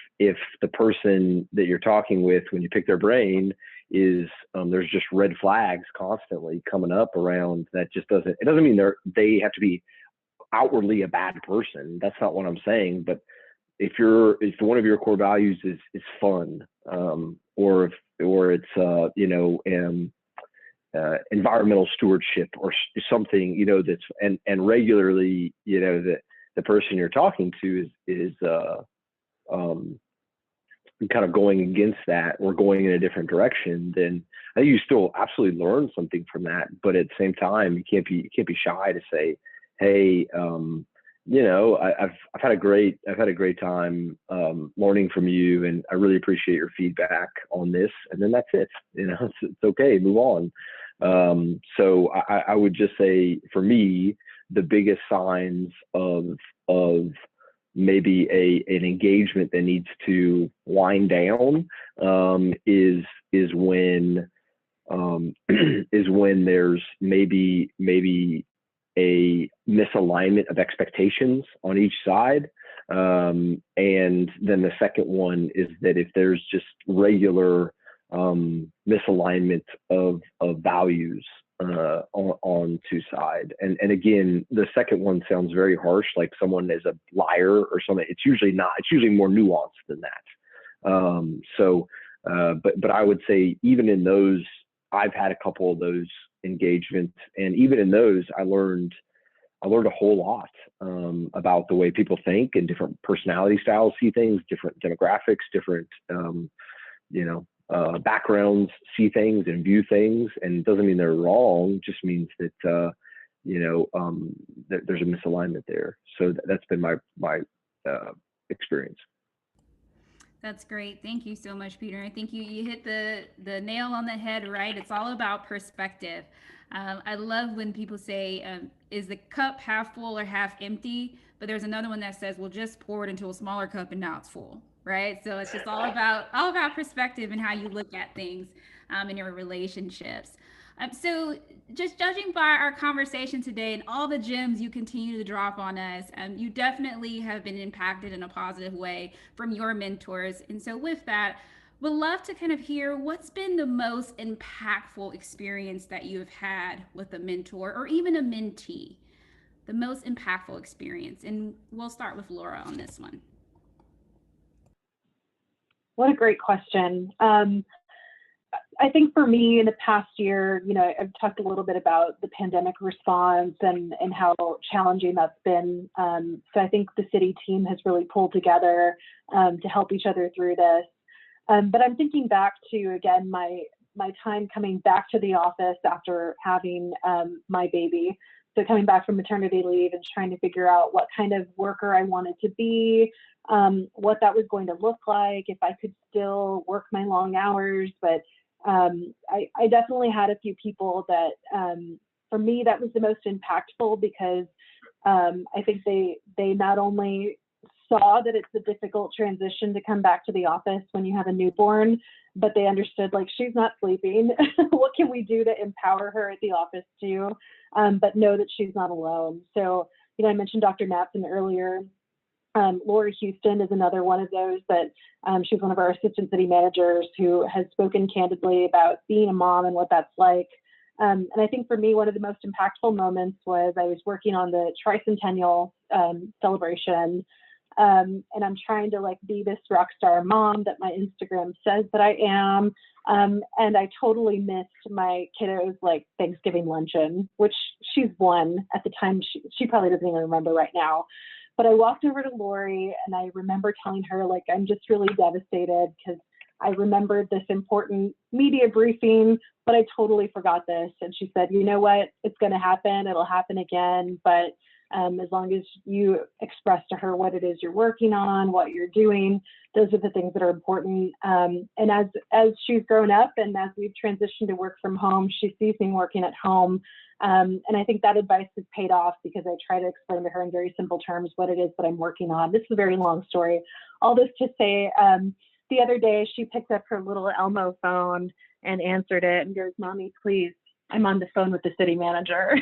Speaker 3: the person that you're talking with, when you pick their brain, is there's just red flags constantly coming up around, that just doesn't mean they have to be outwardly a bad person. That's not what I'm saying. But if one of your core values is fun, or it's environmental stewardship or something, that's and regularly, the person you're talking to is kind of going against that or going in a different direction, then I think you still absolutely learn something from that. But at the same time, you can't be shy to say, hey, I've had a great time learning from you, and I really appreciate your feedback on this. And then that's it. It's okay, move on. So I would just say, for me, the biggest signs of maybe an engagement that needs to wind down is when there's maybe a misalignment of expectations on each side. And then the second one is that if there's just regular misalignment of values on two sides. And again, the second one sounds very harsh, like someone is a liar or something. It's usually not. It's usually more nuanced than that. But I would say, even in those, I've had a couple of those engagements, and even in those, I learned a whole lot about the way people think and different personality styles see things, different demographics, different backgrounds see things and view things. And it doesn't mean they're wrong, just means that there's a misalignment there. So that's been my experience.
Speaker 2: That's great. Thank you so much, Peter. I think you hit the nail on the head, right? It's all about perspective. I love when people say, is the cup half full or half empty? But there's another one that says, well, just pour it into a smaller cup and now it's full. right? So it's just all about perspective and how you look at things in your relationships. So just judging by our conversation today and all the gems you continue to drop on us, you definitely have been impacted in a positive way from your mentors. And so with that, would love to kind of hear what's been the most impactful experience that you have had with a mentor or even a mentee, the most impactful experience. And we'll start with Laura on this one.
Speaker 4: What a great question. I think for me in the past year, I've talked a little bit about the pandemic response and how challenging that's been. So I think the city team has really pulled together to help each other through this. But I'm thinking back to, again, my time coming back to the office after having my baby. So coming back from maternity leave and trying to figure out what kind of worker I wanted to be, what that was going to look like, if I could still work my long hours. But I definitely had a few people that, for me, that was the most impactful because I think they not only saw that it's a difficult transition to come back to the office when you have a newborn, but they understood, like, she's not sleeping. What can we do to empower her at the office too? But know that she's not alone. So, I mentioned Dr. Matson earlier. Lori Houston is another one of those that she's one of our assistant city managers who has spoken candidly about being a mom and what that's like. And I think for me, one of the most impactful moments was I was working on the tricentennial celebration. And I'm trying to be this rock star mom that my Instagram says that I am. And I totally missed my kiddos Thanksgiving luncheon, which she's one at the time. She probably doesn't even remember right now. But I walked over to Lori and I remember telling her, I'm just really devastated because I remembered this important media briefing, but I totally forgot this. And she said, you know what, it's going to happen. It'll happen again. But as long as you express to her what it is you're working on, what you're doing, those are the things that are important. And as she's grown up and as we've transitioned to work from home, she sees me working at home. And I think that advice has paid off because I try to explain to her in very simple terms what it is that I'm working on. This is a very long story. All this to say, the other day she picked up her little Elmo phone and answered it and goes, "Mommy, please, I'm on the phone with the city manager."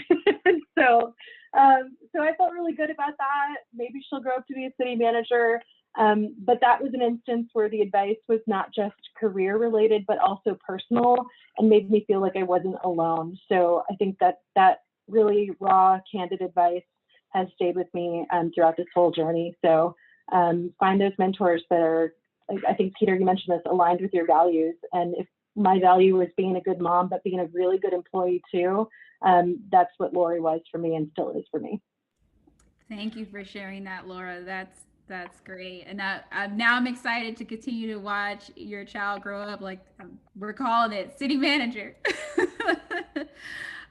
Speaker 4: So I felt really good about that. Maybe she'll grow up to be a city manager. But that was an instance where the advice was not just career related, but also personal and made me feel like I wasn't alone. So I think that really raw, candid advice has stayed with me throughout this whole journey. So find those mentors that are, I think, Peter, you mentioned this, aligned with your values. And if my value was being a good mom, but being a really good employee too, that's what Lori was for me and still is for me.
Speaker 2: Thank you for sharing that, Laura. That's great. And now I'm excited to continue to watch your child grow up. We're calling it city manager.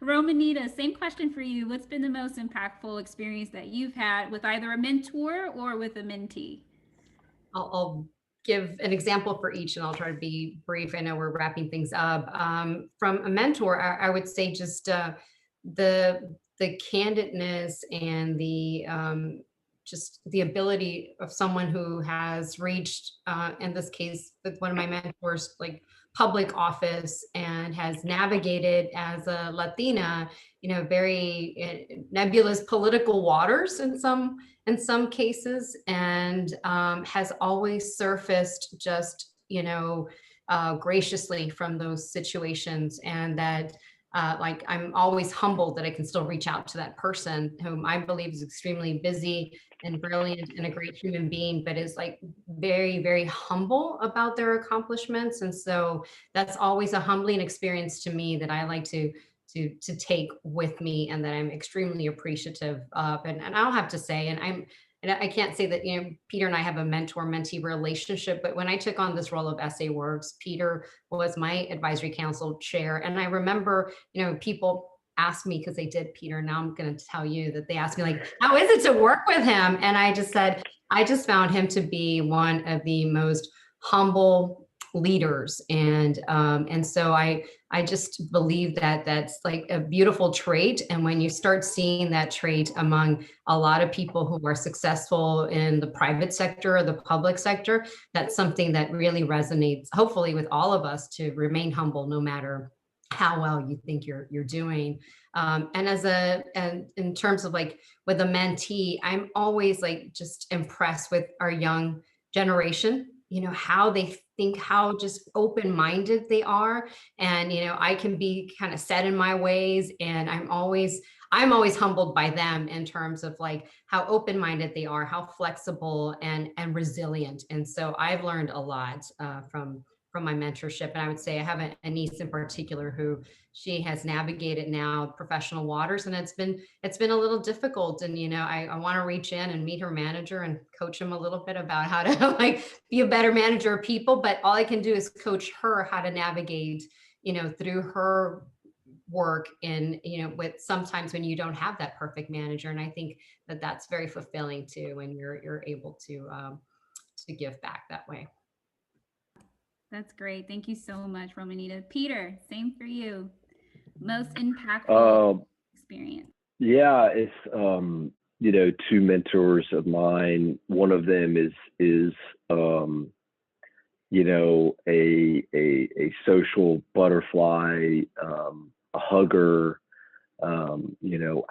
Speaker 2: Romanita, same question for you. What's been the most impactful experience that you've had with either a mentor or with a mentee?
Speaker 5: I'll give an example for each and I'll try to be brief. I know we're wrapping things up. From a mentor, I would say just the candidness and just the ability of someone who has reached, in this case, with one of my mentors, public office and has navigated as a Latina, very nebulous political waters in some cases, and has always surfaced just, graciously from those situations. And that I'm always humbled that I can still reach out to that person whom I believe is extremely busy and brilliant and a great human being, but is very, very humble about their accomplishments. And so that's always a humbling experience to me that I like to take with me and that I'm extremely appreciative of. And I'll have to say, and I can't say that, Peter and I have a mentor-mentee relationship, but when I took on this role of SA Works, Peter was my advisory council chair. And I remember, people asked me, because they did, Peter, now I'm going to tell you that they asked me how is it to work with him? And I just said, I just found him to be one of the most humble, leaders. And so I just believe that that's like a beautiful trait. And when you start seeing that trait among a lot of people who are successful in the private sector or the public sector, that's something that really resonates, hopefully, with all of us, to remain humble no matter how well you think you're doing. And in terms of like with a mentee, I'm always like just impressed with our young generation, how they think, how just open-minded they are. And, I can be kind of set in my ways, and I'm always humbled by them in terms of like how open-minded they are, how flexible and resilient. And so I've learned a lot from my mentorship. And I would say I have a niece in particular who she has navigated now professional waters, and it's been a little difficult. And, I want to reach in and meet her manager and coach him a little bit about how to like be a better manager of people. But all I can do is coach her how to navigate, through her work in, with sometimes when you don't have that perfect manager. And I think that that's very fulfilling too, when you're able to give back that way.
Speaker 2: That's great. Thank you so much, Romanita. Peter, same for you. Most impactful experience.
Speaker 3: Yeah, it's two mentors of mine. One of them is a social butterfly, a hugger,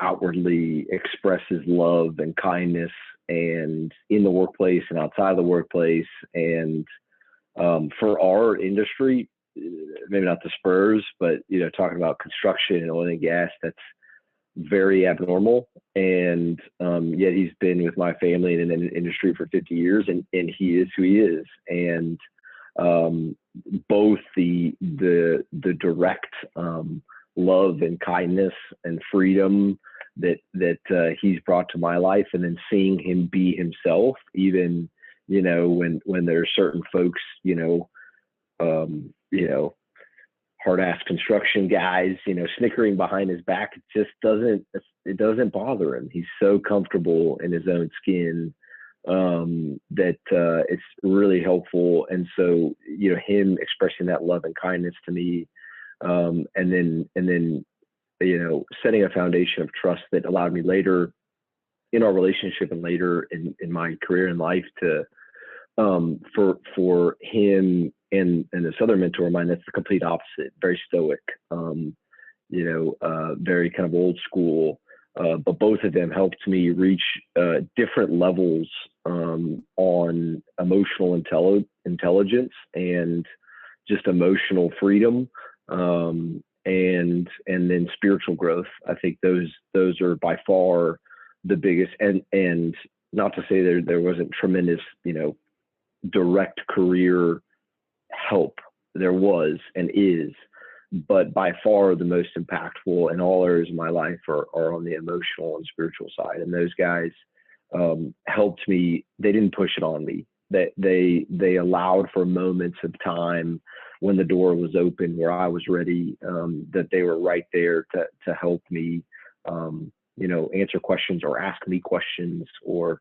Speaker 3: outwardly expresses love and kindness, and in the workplace and outside the workplace. And for our industry, maybe not the Spurs, but talking about construction and oil and gas, that's very abnormal. And yet he's been with my family and in the industry for 50 years, and he is who he is. And both the direct love and kindness and freedom that he's brought to my life, and then seeing him be himself, even when there's certain folks, hard-ass construction guys, snickering behind his back, it doesn't bother him. He's so comfortable in his own skin that it's really helpful. And so, him expressing that love and kindness to me, and then setting a foundation of trust that allowed me later in our relationship and later in my career and life to for him and this other mentor of mine that's the complete opposite, very stoic, very kind of old school, but both of them helped me reach different levels on emotional intelligence and just emotional freedom, and then spiritual growth. I think those are by far the biggest, and not to say there wasn't tremendous, direct career help. There was and is, but by far the most impactful in all areas of my life are on the emotional and spiritual side. And those guys helped me. They didn't push it on me. They allowed for moments of time when the door was open, where I was ready, that they were right there to help me, answer questions or ask me questions, or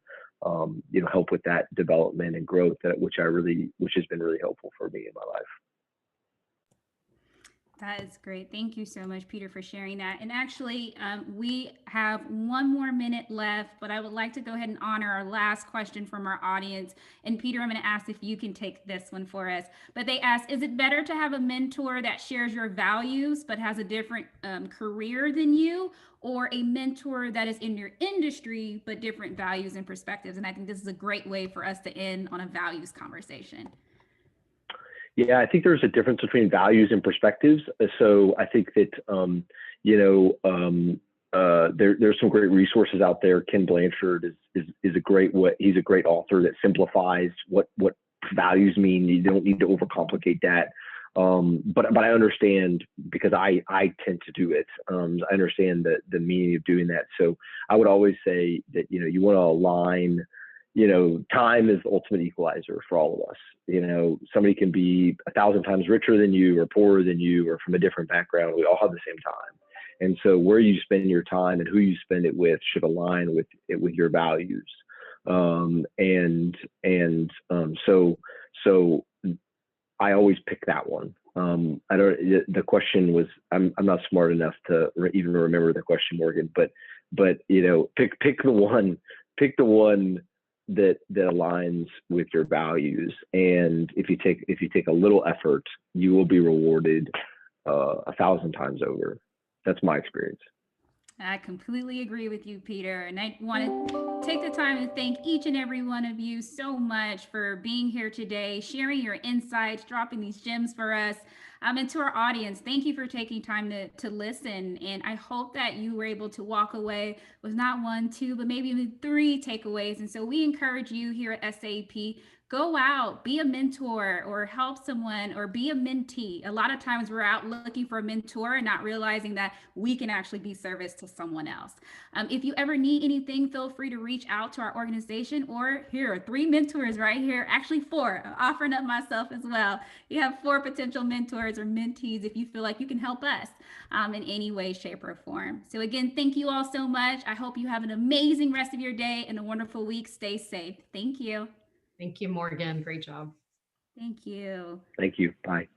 Speaker 3: help with that development and growth, which has been really helpful for me in my life.
Speaker 2: That is great. Thank you so much, Peter, for sharing that. And actually, we have 1 more minute left, but I would like to go ahead and honor our last question from our audience. And Peter, I'm going to ask if you can take this one for us. But they asked, is it better to have a mentor that shares your values but has a different career than you, or a mentor that is in your industry but different values and perspectives? And I think this is a great way for us to end on a values conversation.
Speaker 3: Yeah, I think there's a difference between values and perspectives. So I think that, there's some great resources out there. Ken Blanchard is a great he's a great author that simplifies what values mean. You don't need to overcomplicate that. But I understand, because I tend to do it. I understand the meaning of doing that. So I would always say that, you want to align. Time is the ultimate equalizer for all of us. Somebody can be 1,000 times richer than you, or poorer than you, or from a different background. We all have the same time. And so where you spend your time and who you spend it with should align with your values. So I always pick that one. I don't. The question was, I'm not smart enough to even remember the question, Morgan. But pick the one that aligns with your values. And if you take a little effort, you will be rewarded 1,000 times over. That's my experience.
Speaker 2: I completely agree with you, Peter. And I want to take the time to thank each and every one of you so much for being here today, sharing your insights, dropping these gems for us. And to our audience, thank you for taking time to listen. And I hope that you were able to walk away with not 1, 2, but maybe even 3 takeaways. And so we encourage you here at SAP, go out, be a mentor or help someone or be a mentee. A lot of times we're out looking for a mentor and not realizing that we can actually be service to someone else. If you ever need anything, feel free to reach out to our organization, or here are 3 mentors right here, actually 4, I'm offering up myself as well. You have 4 potential mentors or mentees if you feel like you can help us in any way, shape, or form. So again, thank you all so much. I hope you have an amazing rest of your day and a wonderful week. Stay safe. Thank you.
Speaker 5: Thank you, Morgan. Great job.
Speaker 2: Thank you.
Speaker 3: Thank you. Bye.